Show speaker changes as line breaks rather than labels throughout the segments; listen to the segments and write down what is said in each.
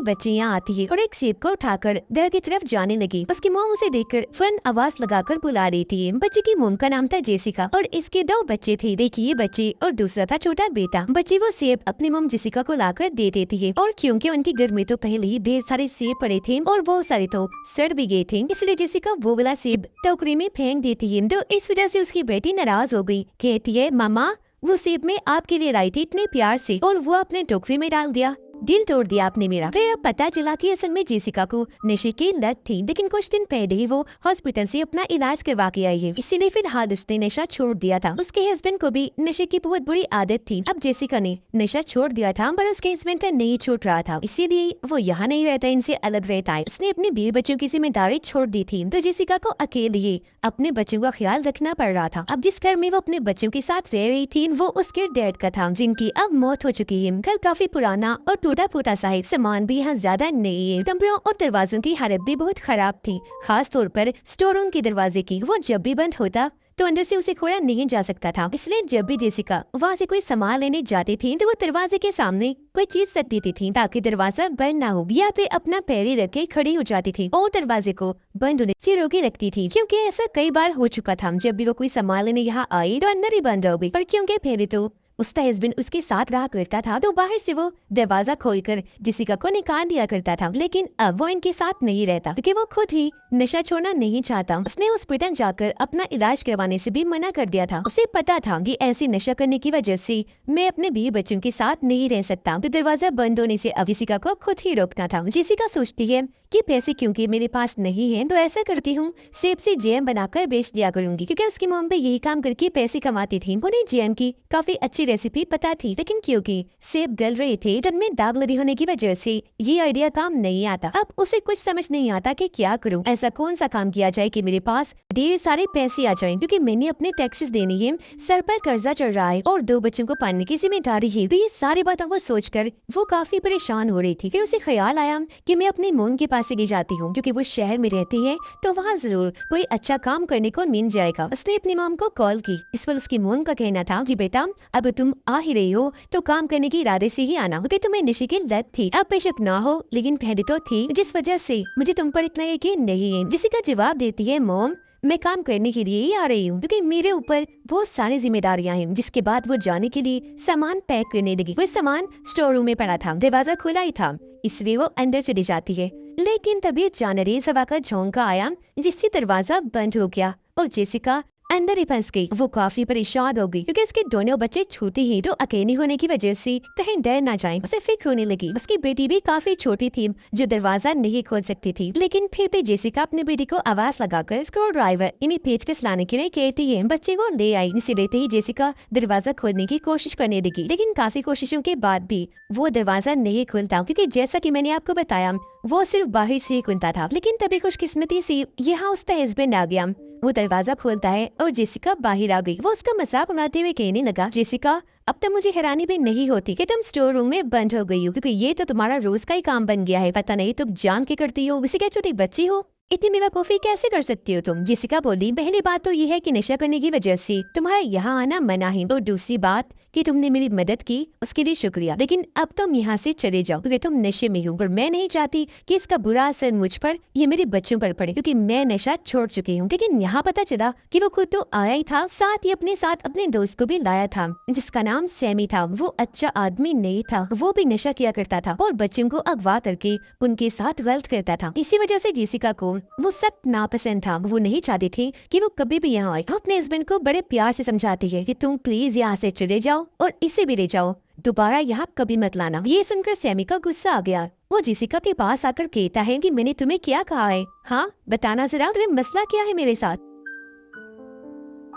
बच्ची यहाँ आती है और एक सेब को उठाकर दर की तरफ जाने लगी। उसकी मॉम उसे देखकर फन आवाज लगाकर बुला रही थी। बच्ची की मॉम का नाम था जेसिका और इसके 2 बच्चे थे। देखिए बच्ची और दूसरा था छोटा बेटा। बच्ची वो सेब अपनी मॉम जेसिका को लाकर दे देती है और क्योंकि उनके घर में तो पहले ही ढेर सारे सेब पड़े थे और बहुत सारे तो सड़ भी गए थे, इसलिए जेसिका वो वाला सेब टोकरी में फेंक देती है। तो इस वजह से उसकी बेटी नाराज हो गई। कहती है मामा वो सेब में आपके लिए लाई थी इतने प्यार से और वो अपने टोकरी में डाल दिया, दिल तोड़ दिया आपने मेरा। फिर अब पता चला कि असल में जेसिका को नशे की लत थी, लेकिन कुछ दिन पहले ही वो हॉस्पिटल से अपना इलाज करवा के आई है, इसीलिए फिलहाल उसने नशा छोड़ दिया था। उसके हस्बैंड को भी नशे की बहुत बुरी आदत थी। अब जेसिका ने नशा छोड़ दिया था पर उसके हस्बैंड का नहीं छूट रहा था, इसीलिए वो यहाँ नहीं रहता, इनसे अलग रहता है। उसने अपने बीवी बच्चों की जिम्मेदारी छोड़ दी थी, तो जेसिका को अकेले ही अपने बच्चों का ख्याल रखना पड़ रहा था। अब जिस घर में वो अपने बच्चों के साथ रह रही थी वो उसके डैड का था, जिनकी अब मौत हो चुकी है। घर काफी पुराना और टूटा फूटा सा है, सामान भी यहाँ ज्यादा नहीं है। कमरों और दरवाजों की हालत भी बहुत खराब थी, खास तौर पर स्टोर रूम के दरवाजे की। वो जब भी बंद होता तो अंदर से उसे खोला नहीं जा सकता था, इसलिए जब भी जेसिका वहाँ से कोई सामान लेने जाती थी तो वो दरवाजे के सामने कोई चीज रख देती थी ताकि दरवाजा बंद ना हो, या फिर अपना पैर ही रख के खड़ी हो जाती थी और दरवाजे को बंद होने से रोके रखती थी। क्योंकि ऐसा कई बार हो चुका था, जब भी वो कोई सामान लेने यहाँ आई तो अंदर ही बंद हो गई। पर क्योंकि पहले तो उसका हस्बैंड उसके साथ रहा करता था तो बाहर से वो दरवाजा खोलकर जेसिका को निकाल दिया करता था, लेकिन अब वो इनके साथ नहीं रहता क्योंकि वो खुद ही नशा छोड़ना नहीं चाहता। उसने हॉस्पिटल जाकर अपना इलाज करवाने से भी मना कर दिया था। उसे पता था कि ऐसी नशा करने की वजह से मैं अपने बीवी बच्चों के साथ नहीं रह सकता, तो दरवाजा बंद होने से अब जेसिका को खुद ही रोकना था। जेसिका सोचती है कि पैसे क्योंकि मेरे पास नहीं है तो ऐसा करती हूँ सेब से जैम बनाकर बेच दिया करूंगी, क्योंकि उसकी मॉम भी यही काम करके पैसे कमाती थी। उन्हें जैम की काफी अच्छी रेसिपी पता थी, लेकिन क्योंकि सेब गल रहे थे तो उनमें दाग लगी होने की वजह से ये आइडिया काम नहीं आता। अब उसे कुछ समझ नहीं आता कि क्या करूं, ऐसा कौन सा काम किया जाए कि मेरे पास ढेर सारे पैसे आ जाएं, क्योंकि मैंने अपने टैक्सेस देनी है, सर पर कर्जा चढ़ रहा है और 2 बच्चों को पालने की जिम्मेदारी है। तो ये सारी बातों को सोचकर वो काफी परेशान हो रही थी। फिर उसे ख्याल आया कि मैं अपनी मोम के पास से जाती हूँ, क्योंकि वो शहर में रहती है तो वहाँ जरूर कोई अच्छा काम करने को मिल जाएगा। उसने अपनी मॉम को कॉल की। इस पर उसकी मोम का कहना था कि बेटा अब तुम आ ही रही हो तो काम करने के इरादे से ही आना, क्योंकि तुम्हें नशे की लत थी, अब बेशक ना हो लेकिन पहले तो थी, जिस वजह से मुझे तुम पर इतना यकीन नहीं है। जेसिका जवाब देती है मॉम मैं काम करने के लिए ही आ रही हूँ, क्योंकि मेरे ऊपर बहुत सारी जिम्मेदारियां हैं। जिसके बाद वो जाने के लिए सामान पैक करने लगी। वो सामान स्टोर रूम में पड़ा था, दरवाजा खुला ही था, इसलिए वो अंदर चली जाती है। लेकिन तभी जानरेज हवा का झोंका आया जिससे दरवाजा बंद हो गया और जेसिका अंदर ही फंस गई। वो काफी परेशान हो गई क्योंकि उसके दोनों बच्चे छोटे ही तो अकेले होने की वजह से कहीं डर ना जाए उसे फिक्र होने लगी। उसकी बेटी भी काफी छोटी थी जो दरवाजा नहीं खोल सकती थी, लेकिन फिर भी जेसिका अपने बेटी को आवाज लगाकर स्क्रू ड्राइवर इन्हें पेचकस लाने के लिए कहती है। बच्चे को ले आई, जिसे लेते ही जेसिका दरवाजा खोलने की कोशिश करने लगी, लेकिन काफी कोशिशों के बाद भी वो दरवाजा नहीं खुलता, क्योंकि जैसा कि मैंने आपको बताया वो सिर्फ बाहर से ही खुलता था। लेकिन तभी खुशकिस्मती से यहाँ उसका हस्बैंड आ गया। वो दरवाजा खोलता है और जेसिका बाहर आ गई। वो उसका मजाक उड़ाते हुए कहने लगा जेसिका अब तो मुझे हैरानी भी नहीं होती कि तुम स्टोर रूम में बंद हो गई हो, क्योंकि ये तो तुम्हारा रोज का ही काम बन गया है। पता नहीं तुम जान के करती हो, किसी क्या छोटी बच्ची हो, इतनी बेवकूफी कैसे कर सकती हो तुम। जेसिका बोली पहली बात तो ये है कि नशा करने की वजह से तुम्हारा यहाँ आना मना है, और दूसरी बात कि तुमने मेरी मदद की उसके लिए शुक्रिया, लेकिन अब तुम यहाँ से चले जाओ क्योंकि तुम नशे में हो। पर मैं नहीं चाहती कि इसका बुरा असर मुझ पर ये मेरे बच्चों पर पड़े, क्योंकि मैं नशा छोड़ चुकी हूँ। लेकिन यहाँ पता चला कि वो खुद तो आया ही था, साथ ही अपने साथ अपने दोस्त को भी लाया था जिसका नाम सैमी था। वो अच्छा आदमी नहीं था, वो भी नशा किया करता था और बच्चों को अगवा करके उनके साथ गलत करता था। इसी वजह से जेसिका को वो सख्त नापसंद था। वो नहीं चाहती थी कि वो कभी भी यहाँ आए। अपने हस्बैंड को बड़े प्यार से समझाती है कि तुम प्लीज यहाँ से चले जाओ और इसे भी ले जाओ, दोबारा यहाँ कभी मत लाना। ये सुनकर सैमी का गुस्सा आ गया। वो जेसिका के पास आकर कहता है कि मैंने तुम्हें क्या कहा है, हाँ बताना जरा, तुम्हें मसला क्या है मेरे साथ।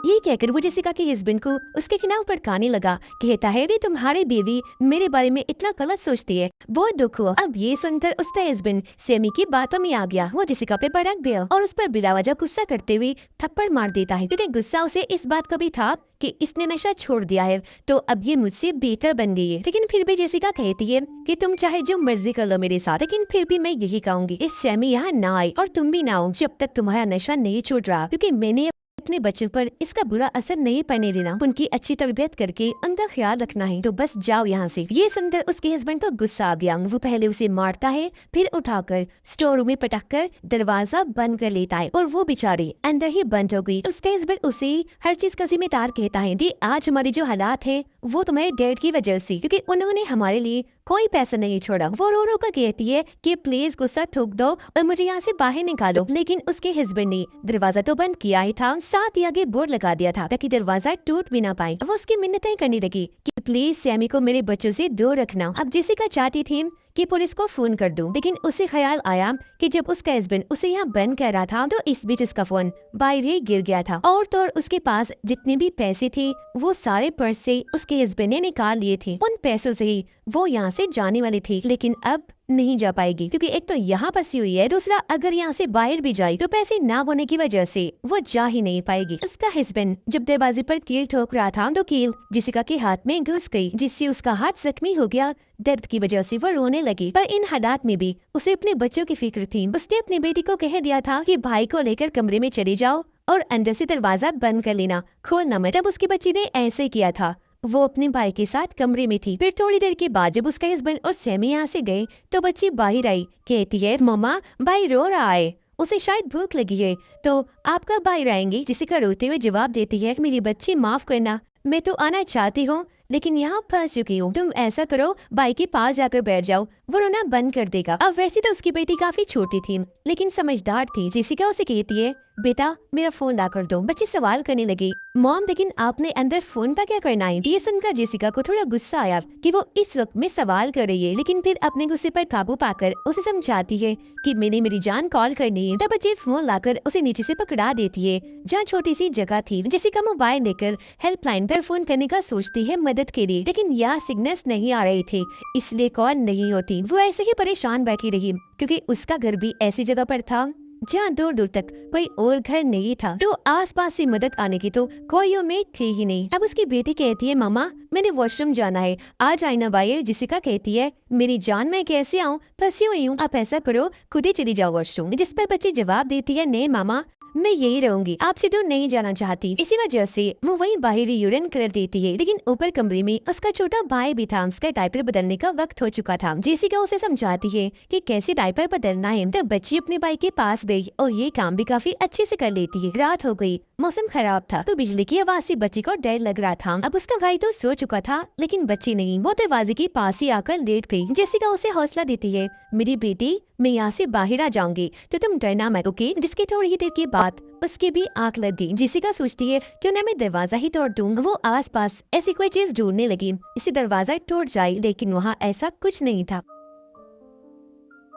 ये कहकर वो जेसिका के हस्बैंड को उसके खिलाफ भड़काने लगा। कहता है कि तुम्हारी बीवी मेरे बारे में इतना गलत सोचती है, बहुत दुख हुआ। अब ये सुनकर उसका हस्बैंड सैमी की बातों में आ गया। वो जेसिका पे भड़क गया और उस पर बिलावजह गुस्सा करते हुए थप्पड़ मार देता है, क्योंकि गुस्सा उसे इस बात का भी था कि इसने नशा छोड़ दिया है तो अब ये मुझसे बेहतर बन गई है। लेकिन फिर भी जेसिका कहती है कि तुम चाहे जो मर्जी कर लो मेरे साथ, लेकिन फिर भी मैं यही कहूंगी इस सैमी यहाँ ना आए और तुम भी ना आओ जब तक तुम्हारा नशा नहीं छूट रहा, क्योंकि मैंने अपने बच्चों पर इसका बुरा असर नहीं पड़ने देना, उनकी अच्छी तरबियत करके उनका ख्याल रखना है, तो बस जाओ यहाँ से। ये सुनकर उसके हस्बैंड को गुस्सा आ गया। वो पहले उसे मारता है, फिर उठाकर स्टोर रूम में पटक कर दरवाजा बंद कर लेता है और वो बेचारी अंदर ही बंद हो गई। उसका हस्बैंड उसे हर चीज का जिम्मेदार कहता है कि आज हमारे जो हालात है वो तुम्हारे डैड की वजह से, क्योंकि उन्होंने हमारे लिए कोई पैसा नहीं छोड़ा। वो रो रो कर कहती है कि प्लीज गुस्सा थूक दो और मुझे यहाँ से बाहर निकालो, लेकिन उसके हस्बैंड ने दरवाजा तो बंद किया ही था, साथ ही आगे बोर्ड लगा दिया था ताकि दरवाजा टूट भी ना पाए। वो उसकी मिन्नतें करने लगी कि प्लीज सैमी को मेरे बच्चों से दूर रखना। अब जेसिका चाहती थी कि पुलिस को फोन कर दूं, लेकिन उसे ख्याल आया कि जब उसका हस्बैंड उसे यहाँ बंद कर रहा था तो इस बीच उसका फोन बाहर ही गिर गया था और तो और उसके पास जितने भी पैसे थे वो सारे पर्स से उसके हस्बैंड ने निकाल लिए थे। उन पैसों से ही वो यहाँ से जाने वाली थी, लेकिन अब नहीं जा पाएगी क्योंकि एक तो यहाँ फंसी हुई है, दूसरा अगर यहाँ से बाहर भी जाए तो पैसे ना होने की वजह से वो जा ही नहीं पाएगी। उसका हस्बैंड जब दरवाजे पर कील ठोक रहा था तो कील जेसिका के हाथ में घुस गई, जिससे उसका हाथ जख्मी हो गया। दर्द की वजह से वो रोने लगी, पर इन हालात में भी उसे अपने बच्चों की फिक्र थी। उसने अपनी बेटी को कह दिया था कि भाई को लेकर कमरे में चले जाओ और अंदर से दरवाजा बंद कर लेना, खोलना मत। तब उसकी बच्ची ने ऐसे किया था। वो अपने भाई के साथ कमरे में थी। फिर थोड़ी देर के बाद जब उसका हस्बैंड और सैमी यहाँ से गए तो बच्ची बाहर आई, कहती है मम्मा भाई रो रहा है, उसे शायद भूख लगी है, तो आप कब बाहर आएंगी? जेसिका रोते हुए जवाब देती है मेरी बच्ची माफ करना, मैं तो आना चाहती हूँ लेकिन यहाँ फंस चुकी हूँ। तुम ऐसा करो बाई के पास जाकर बैठ जाओ, वो रोना बंद कर देगा। अब वैसे तो उसकी बेटी काफी छोटी थी लेकिन समझदार थी। जेसिका उसे कहती है बेटा मेरा फोन ला कर दो। बच्ची सवाल करने लगी मॉम लेकिन आपने अंदर फोन का क्या करना है? ये सुनकर जेसिका को थोड़ा गुस्सा आया कि वो इस वक्त में सवाल कर रही है, लेकिन फिर अपने गुस्से पर काबू पाकर उसे समझाती है कि मैंने मेरी जान कॉल करनी है। तब बच्ची फोन लाकर उसे नीचे से पकड़ा देती है जहाँ छोटी सी जगह थी। जेसिका मोबाइल लेकर हेल्पलाइन पर फोन करने का सोचती है मदद के लिए, लेकिन यहाँ सिग्नल्स नहीं आ रहे थे इसलिए कॉल नहीं होती। वो ऐसे ही परेशान बैठी रही क्योंकि उसका घर भी ऐसी जगह पर था जहाँ दूर दूर तक कोई और घर नहीं था, तो आसपास से मदद आने की तो कोई उम्मीद थी ही नहीं। अब उसकी बेटी कहती है मामा मैंने वॉशरूम जाना है, आज आई ना बाहर। जेसिका कहती है मेरी जान मैं कैसे आऊँ, फंसी हुई हूँ, आप ऐसा करो खुद ही चली जाओ वॉशरूम। जिस पर बच्ची जवाब देती है नहीं मामा मैं यही रहूंगी, आपसे दूर नहीं जाना चाहती। इसी वजह से वो वहीं बाहरी यूरिन कर देती है, लेकिन ऊपर कमरे में उसका छोटा भाई भी था। उसका डायपर बदलने का वक्त हो चुका था। जेसिका उसे समझाती है कि कैसे डायपर बदलना है, तब बच्ची अपने भाई के पास गई और ये काम भी काफी अच्छे से कर लेती है। रात हो गई, मौसम खराब था तो बिजली की आवाज से बच्ची को डर लग रहा था। अब उसका भाई तो सो चुका था लेकिन बच्ची नहीं, वो दरवाजे के पास ही आकर लेट गई। जेसिका उसे हौसला देती है मेरी बेटी मैं यहाँ से बाहर आ जाऊंगी तो तुम डरना मत, ओके? जिसके थोड़ी ही देर के बाद उसकी भी आंख लग गई। जेसिका सोचती है क्यों ना मैं दरवाजा ही तोड़ दूं। वो आसपास ऐसी कोई चीज ढूंढने लगी, इसी दरवाजा टूट जाए, लेकिन वहाँ ऐसा कुछ नहीं था।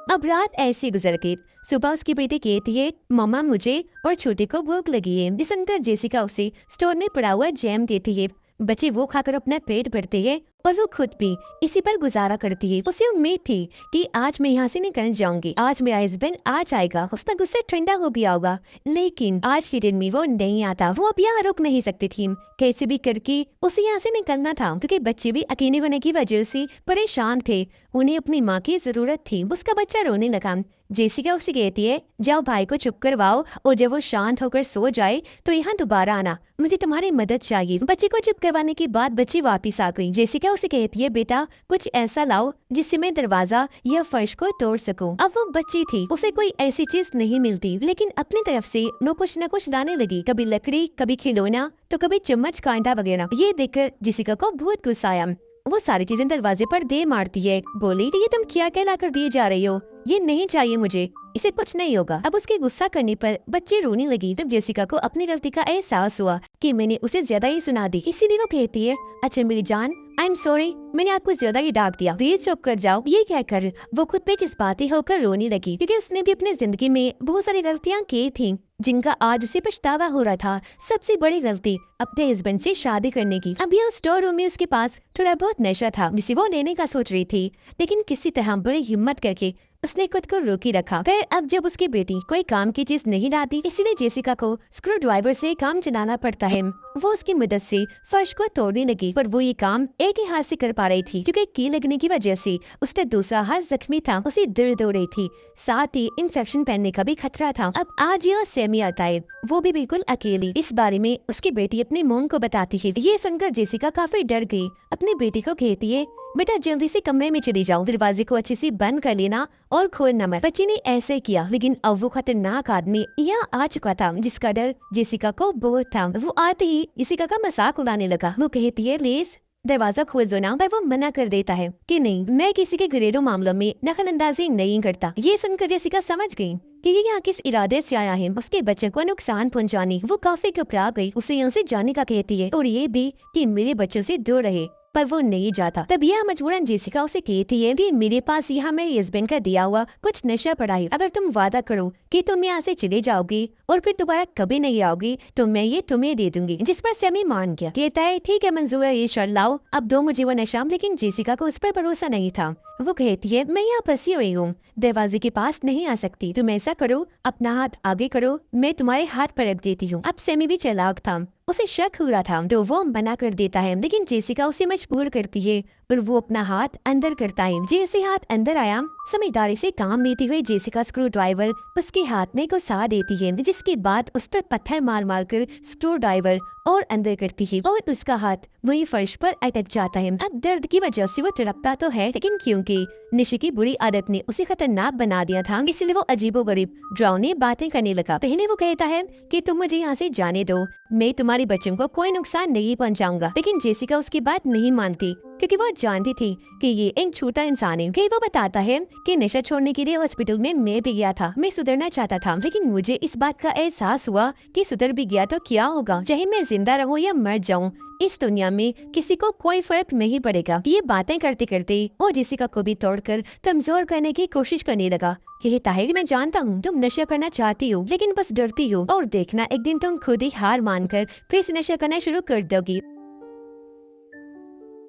अब रात ऐसे गुजर गई। सुबह उसकी बेटी कहती है मम्मा मुझे और छोटे को भूख लगी है। जिस सुनकर जेसिका उसे स्टोर में पड़ा हुआ जैम देती है। बच्चे वो खाकर अपना पेट भरते हैं और वो खुद भी इसी पर गुजारा करती है। उसे उम्मीद थी कि आज मैं यहाँ से निकल जाऊंगी, आज मेरा हस्बैंड आ जाएगा, उसका गुस्सा ठंडा हो गया होगा, लेकिन आज के दिन में वो नहीं आता। वो अब यहाँ रुक नहीं सकती थी, कैसे भी करके उसे यहाँ से निकलना था क्योंकि बच्चे भी अकेले होने की वजह से परेशान थे, उन्हें अपनी माँ की जरूरत थी। उसका बच्चा रोने लगा। जेसिका उसे कहती है जाओ भाई को चुप करवाओ और जब वो शांत होकर सो जाए तो यहाँ दोबारा आना, मुझे तुम्हारी मदद चाहिए। बच्चे को चुप करवाने के बाद बच्ची वापिस आ गई। जेसिका उसे कहती है बेटा कुछ ऐसा लाओ जिससे मैं दरवाजा या फर्श को तोड़ सकूं। अब वो बच्ची थी, उसे कोई ऐसी चीज नहीं मिलती, लेकिन अपनी तरफ से वो कुछ न कुछ लाने लगी, कभी लकड़ी, कभी खिलौना, तो कभी चम्मच कांटा वगैरह। ये देखकर जेसिका को बहुत गुस्सा आया। वो सारी चीजें दरवाजे पर दे मारती है, बोली ये तुम क्या कहला कर दिए जा रही हो, ये नहीं चाहिए मुझे, इसे कुछ नहीं होगा। अब उसके गुस्सा करने पर बच्ची रोने लगी। तब जेसिका को अपनी गलती का एहसास हुआ कि मैंने उसे ज्यादा ही सुना दी, इसीलिए वो कहती है अच्छा मेरी जान आई एम सॉरी, मैंने आपको ज्यादा ही डांट दिया, प्लीज चुप कर जाओ। ये कहकर वो खुद पे जज्बाती होकर रोने लगी क्योंकि उसने भी अपनी जिंदगी में बहुत सारी गलतियां की थी जिनका आज उसे पछतावा हो रहा था। सबसे बड़ी गलती अपने हस्बैंड से शादी करने की। अब यह स्टोर रूम में उसके पास थोड़ा बहुत नशा था जिसे वो लेने का सोच रही थी, लेकिन किसी तरह बड़ी हिम्मत करके उसने खुद को रोकी रखा। फिर पर अब जब उसकी बेटी कोई काम की चीज नहीं लाती, इसीलिए जेसिका को स्क्रू ड्राइवर से काम चलाना पड़ता है। वो उसकी मदद से फर्श को तोड़ने लगी, पर वो ये काम एक ही हाथ से कर पा रही थी क्योंकि की लगने की वजह से उसका दूसरा हाथ जख्मी था, उसे दर्द हो रही थी, साथ ही इन्फेक्शन फैलने का भी खतरा था। अब आज यह सेमी आता है, वो भी बिल्कुल अकेली। इस बारे में उसकी बेटी अपनी मोम को बताती है। ये सुनकर जेसिका काफी डर गई, अपनी बेटी को कहती है, बेटा जल्दी से कमरे में चली जाओ, दरवाजे को अच्छे से बंद कर लेना और खोलना मत। बच्ची ने ऐसे किया, लेकिन अब वो खतरनाक आदमी यहाँ आ चुका था जिसका डर जेसिका को बहुत था। वो आते ही जेसिका का मजाक उड़ाने लगा। वो कहती है, लेस दरवाजा खोल दो ना, पर वो मना कर देता है कि नहीं, मैं किसी के घरेलू मामलों में दखल अंदाजी नहीं करता। ये सुनकर जेसिका समझ गई कि ये यहाँ किस इरादे से आया है, उसके बच्चे को नुकसान पहुँचाने। वो काफी घबरा गई, उसे यहाँ से जाने का कहती है और ये भी कि मेरे बच्चों से दूर रहे, पर वो नहीं जाता। तब यह मजबूरन जेसिका उसे कहती है कि मेरे पास यहाँ मेरे हस्बैंड का दिया हुआ कुछ नशा पड़ा है, अगर तुम वादा करो कि तुम यहाँ से चले जाओगी और फिर दोबारा कभी नहीं आओगी तो मैं ये तुम्हें दे दूंगी। जिस पर सेमी मान गया, कहता है ठीक है मंजूर है, ये शर्त लाओ, अब दो मुझे वो नशा। लेकिन जेसिका को उस पर भरोसा नहीं था। वो कहती है, मैं यहाँ फंसी हुई हूँ, दरवाजे के पास नहीं आ सकती, तुम ऐसा करो अपना हाथ आगे करो, मैं तुम्हारे हाथ पर रख देती हूँ। अब सेमी भी चालाक था, उसे शक हो रहा था तो वो मना कर देता है, लेकिन जेसिका उसे मजबूर करती है और वो अपना हाथ अंदर करता है। जैसे हाथ अंदर आया, समझदारी से काम लेती हुई जेसिका स्क्रू ड्राइवर उसके हाथ में घुसा देती है, जिसके बाद उस पर पत्थर मार मार कर स्क्रू ड्राइवर और अंदर करती है और उसका हाथ वही फर्श पर अटक जाता है। अब दर्द की वजह से वो तड़पता तो है, लेकिन क्योंकि नशे की बुरी आदत ने उसे खतरनाक बना दिया था, इसलिए वो अजीबोगरीब डरावनी बातें करने लगा। पहले वो कहता है कि तुम मुझे यहाँ से जाने दो, मैं तुम्हारे बच्चों को कोई नुकसान नहीं पहुँचाऊंगा। लेकिन जेसिका उसकी बात नहीं मानती क्योंकि वो जानती थी कि ये एक छोटा इंसान है। कि वो बताता है कि नशा छोड़ने के लिए हॉस्पिटल में मैं भी गया था, मैं सुधरना चाहता था, लेकिन मुझे इस बात का एहसास हुआ कि सुधर भी गया तो क्या होगा, चाहे मैं जिंदा रहूं या मर जाऊं, इस दुनिया में किसी को कोई फर्क नहीं पड़ेगा। ये बातें करते करते वो जेसिका को भी तोड़कर कमजोर करने की कोशिश करने लगा। कहता है कि मैं जानता हूँ तुम नशा करना चाहती हो, लेकिन बस डरती हो, और देखना एक दिन तुम खुद ही हार मानकर फिर से नशा करना शुरू कर दोगी।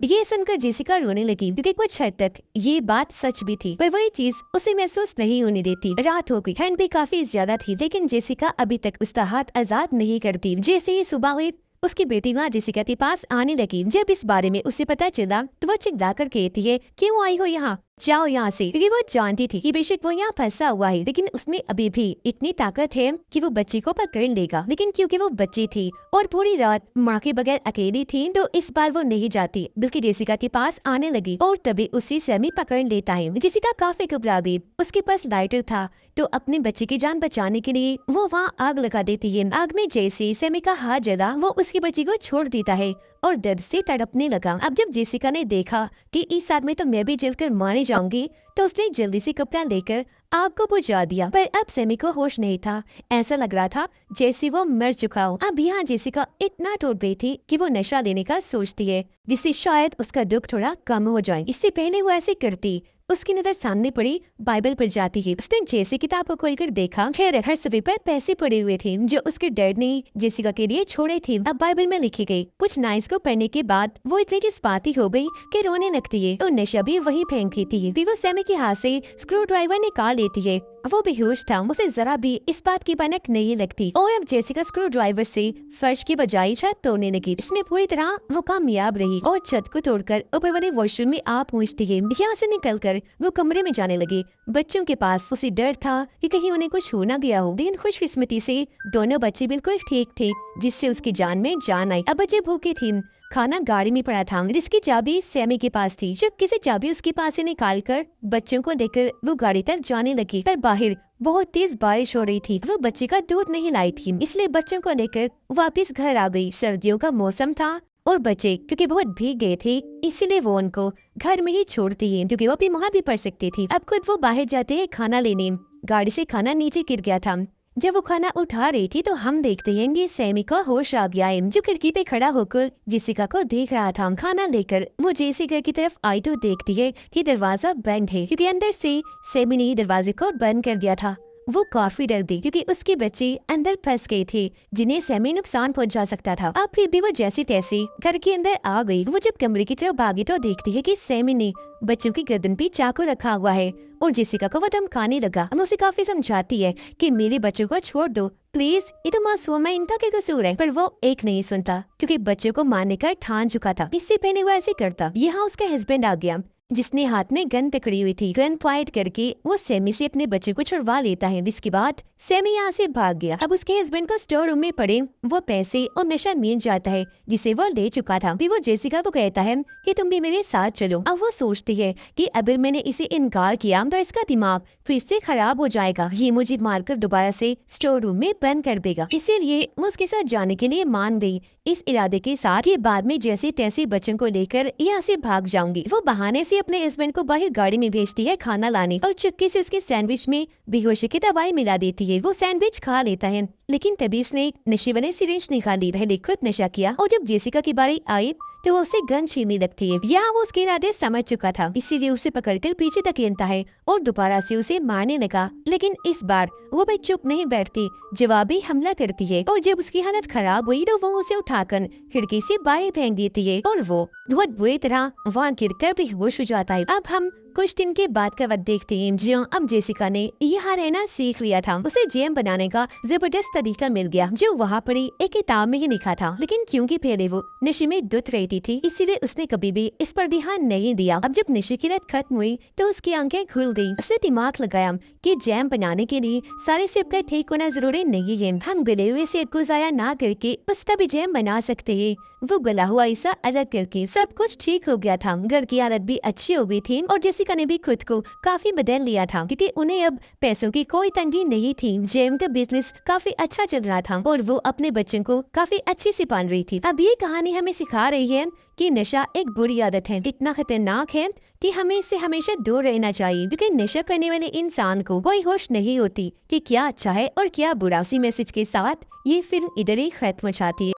ये सुनकर जेसिका रोने लगी क्योंकि कुछ हद तक ये बात सच भी थी, पर वही चीज उसे महसूस नहीं होने देती। रात हो गई, ठंड भी काफी ज्यादा थी, लेकिन जेसिका अभी तक उसका हाथ आजाद नहीं करती। जैसे ही सुबह हुई, उसकी बेटी वहाँ जेसिका के पास आने लगी। जब इस बारे में उसे पता चला तो वो चिल्लाकर कहती है, क्यों आई हो यहाँ, जाओ यहाँ से। क्योंकि वो जानती थी कि बेशक वो यहाँ फंसा हुआ है, लेकिन उसमें अभी भी इतनी ताकत है कि वो बच्ची को पकड़ लेगा। लेकिन क्योंकि वो बच्ची थी और पूरी रात माँ के बगैर अकेली थी, तो इस बार वो नहीं जाती, बल्कि जेसिका के पास आने लगी और तभी उसी सेमी पकड़ लेता है। जेसिका काफी घबरा गई, उसके पास लाइटर था तो अपने बच्चे की जान बचाने के लिए वो वहाँ आग लगा देती है। आग में जैसे सेमी का हाथ जला, वो उसकी बच्ची को छोड़ देता है और दर्द से तड़पने लगा। अब जब जेसिका ने देखा कि इस साथ में तो मैं भी जलकर मारी जाऊंगी, तो उसने जल्दी से कपड़ा लेकर आग को बुझा दिया। पर अब सेमी को होश नहीं था, ऐसा लग रहा था जैसे वो मर चुका हो। अब यहाँ जेसिका इतना टूट गई थी कि वो नशा लेने का सोचती है, जिससे शायद उसका दुख थोड़ा कम हो जाए। इससे पहले वो ऐसे करती, उसकी नजर सामने पड़ी बाइबल पर जाती है। उसने जैसे किताब को खोलकर देखा, खैर हर सभी पर पैसे पड़े हुए थे जो उसके डैड ने जेसिका के लिए छोड़े थे। अब बाइबल में लिखी गई कुछ लाइन्स को पढ़ने के बाद वो इतनी जज्बाती हो गई कि रोने लगती है और नशा भी वही फेंक देती है। फिर वो सेमी के हाथ से स्क्रू ड्राइवर निकाल लेती है। वो बेहोश था, उसे जरा भी इस बात की भनक नहीं लगती और अब जेसिका स्क्रू ड्राइवर से फर्श की बजाय छत तोड़ने लगी। इसमें पूरी तरह वो कामयाब रही और छत को तोड़कर ऊपर वाले वॉशरूम में आ पहुंचती है। यहाँ से निकलकर वो कमरे में जाने लगी। बच्चों के पास उसे डर था कि कहीं उन्हें कुछ हो ना गया हो, लेकिन खुशकिस्मती से दोनों बच्चे बिल्कुल ठीक थे, जिससे उसकी जान में जान आई। अब बच्चे भूखे थे, खाना गाड़ी में पड़ा था जिसकी चाबी सेमी के पास थी। जब किसी चाबी उसके पास से निकालकर बच्चों को लेकर वो गाड़ी तक जाने लगी, पर बाहर बहुत तेज बारिश हो रही थी। वो बच्चे का दूध नहीं लाई थी, इसलिए बच्चों को लेकर वापस घर आ गई। सर्दियों का मौसम था और बच्चे क्योंकि बहुत भीग गए थे, इसलिए वो उनको घर में ही छोड़ती है क्योंकि वो बीमार भी पड़ सकती थी। अब खुद वो बाहर जाते हैं खाना लेने, गाड़ी से खाना नीचे गिर गया था। जब वो खाना उठा रही थी तो हम देखते हैं कि सेमी का होश आ गया है, जो खिड़की पे खड़ा होकर जेसिका को देख रहा था। खाना लेकर वो जेसिका की तरफ आई तो देखती है कि दरवाजा बंद है, क्योंकि अंदर से सेमी ने दरवाजे को बंद कर दिया था। वो काफी डर गई क्योंकि उसके बच्चे अंदर फंस गए थे जिन्हें सैमी नुकसान पहुंचा सकता था। अब फिर भी वो जैसी तैसी घर के अंदर आ गई। वो जब कमरे की तरफ भागी तो देखती है कि सैमी ने बच्चों की गर्दन पे चाकू रखा हुआ है और जेसिका को वो धमकाने लगा। वो उसे काफी समझाती है कि मेरे बच्चों को छोड़ दो प्लीज, ये तो मासूम है, इनका क्या कसूर है। पर वो एक नहीं सुनता क्योंकि बच्चों को मारने का ठान चुका था। इससे पहले वो ऐसे करता। यहाँ उसका हस्बैंड आ गया जिसने हाथ में गन पकड़ी हुई थी। गन पॉइंट करके वो सैमी से अपने बच्चे को छुड़वा लेता है, जिसके बाद सैमी यहाँ से भाग गया। अब उसके हस्बैंड को स्टोर रूम में पड़े वो पैसे और नशा मिल जाता है जिसे वो ले चुका था। फिर वो जेसिका को कहता है कि तुम भी मेरे साथ चलो। अब वो सोचती है कि अगर मैंने इसे इनकार किया तो इसका दिमाग फिर से खराब हो जाएगा, ये मुझे मारकर दोबारा से स्टोर रूम में बंद कर देगा। इसीलिए वो उसके साथ जाने के लिए मान गई, इस इरादे के साथ कि बाद में जैसे तैसे बच्चों को लेकर यहाँ से भाग जाऊंगी। वो बहाने से अपने हस्बैंड को बाहर गाड़ी में भेजती है खाना लाने और चुपके से उसके सैंडविच में बेहोशी की दवाई मिला देती है। वो सैंडविच खा लेता है लेकिन तभी उसने एक नशे वाले सिरिंज निकाली। पहले खुद नशा किया और जब जेसिका की बारी आई तो वो उसे गन छीनने लगती है। यहाँ वो उसके इरादे समझ चुका था, इसीलिए उसे पकड़कर पीछे धकेलता है और दोबारा से उसे मारने लगा। लेकिन इस बार वो भाई चुप नहीं बैठती, जवाबी हमला करती है और जब उसकी हालत खराब हुई तो वो उसे उठाकर खिड़की से बाहर फेंक देती है और वो बहुत बुरी तरह वहाँ गिरकर बेहोश हो जाता है। अब हम कुछ दिन के बाद का वक्त देखते हैं जहाँ अब जेसिका ने यहाँ रहना सीख लिया था। उसे जैम बनाने का जबरदस्त तरीका मिल गया जो वहाँ पर एक किताब में ही लिखा था। लेकिन क्योंकि पहले वो नशे में धुत रहती थी इसीलिए उसने कभी भी इस पर ध्यान नहीं दिया। अब जब नशे की लत खत्म हुई तो उसकी आंखें खुल गई। उसने दिमाग लगाया कि जैम बनाने के लिए सारे सेब का ठीक होना जरूरी नहीं है, हम गले हुए सेब को जाया ना करके बस तभी जैम बना सकते हैं। वो गला हुआ हिस्सा अलग करके सब कुछ ठीक हो गया था। घर की हालत भी अच्छी हो गई थी और जेसिका ने भी खुद को काफी बदल लिया था क्योंकि उन्हें अब पैसों की कोई तंगी नहीं थी। जैम का बिजनेस काफी अच्छा चल रहा था और वो अपने बच्चों को काफी अच्छे से पाल रही थी। अब ये कहानी हमें सिखा रही है कि नशा एक बुरी आदत है, इतना खतरनाक है कि हमें इससे हमेशा दूर रहना चाहिए क्योंकि नशा करने वाले इंसान को कोई होश नहीं होती कि क्या अच्छा है और क्या बुरा। उसी मैसेज के साथ ये फिल्म इधर ही खत्म हो जाती है।